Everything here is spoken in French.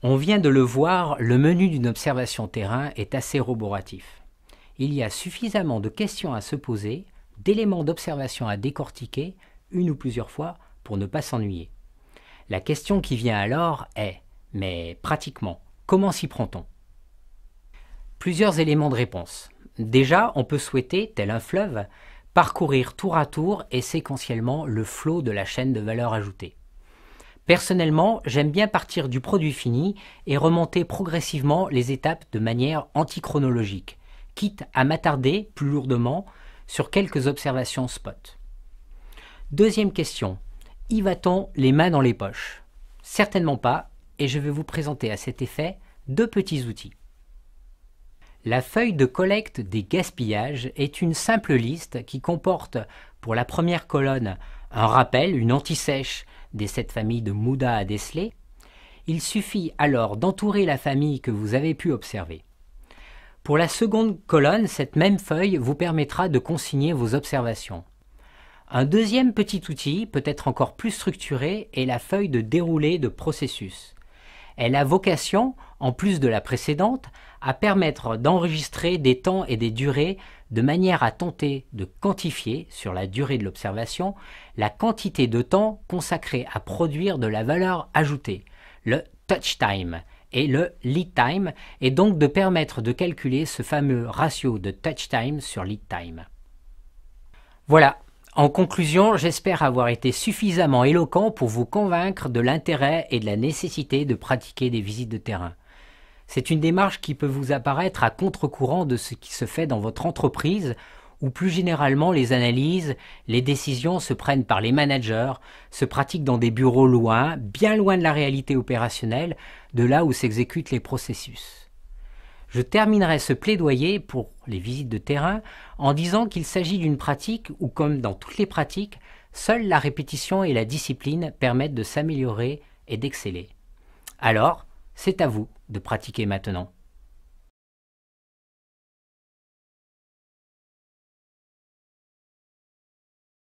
On vient de le voir, le menu d'une observation terrain est assez roboratif. Il y a suffisamment de questions à se poser, d'éléments d'observation à décortiquer, une ou plusieurs fois, pour ne pas s'ennuyer. La question qui vient alors est, mais pratiquement, comment s'y prend-on? Plusieurs éléments de réponse. Déjà, on peut souhaiter, tel un fleuve, parcourir tour à tour et séquentiellement le flot de la chaîne de valeur ajoutée. Personnellement, j'aime bien partir du produit fini et remonter progressivement les étapes de manière antichronologique, quitte à m'attarder plus lourdement sur quelques observations spot. Deuxième question, y va-t-on les mains dans les poches? Certainement pas, et je vais vous présenter à cet effet deux petits outils. La feuille de collecte des gaspillages est une simple liste qui comporte pour la première colonne un rappel, une anti-sèche des 7 familles de Mouda à déceler. Il suffit alors d'entourer la famille que vous avez pu observer. Pour la seconde colonne, cette même feuille vous permettra de consigner vos observations. Un deuxième petit outil, peut-être encore plus structuré, est la feuille de déroulé de processus. Elle a vocation, en plus de la précédente, à permettre d'enregistrer des temps et des durées de manière à tenter de quantifier, sur la durée de l'observation, la quantité de temps consacrée à produire de la valeur ajoutée, le touch time, et le lead time, et donc de permettre de calculer ce fameux ratio de touch time sur lead time. Voilà. En conclusion, j'espère avoir été suffisamment éloquent pour vous convaincre de l'intérêt et de la nécessité de pratiquer des visites de terrain. C'est une démarche qui peut vous apparaître à contre-courant de ce qui se fait dans votre entreprise, où plus généralement les analyses, les décisions se prennent par les managers, se pratiquent dans des bureaux loin, bien loin de la réalité opérationnelle, de là où s'exécutent les processus. Je terminerai ce plaidoyer pour les visites de terrain en disant qu'il s'agit d'une pratique où, comme dans toutes les pratiques, seule la répétition et la discipline permettent de s'améliorer et d'exceller. Alors, c'est à vous de pratiquer maintenant.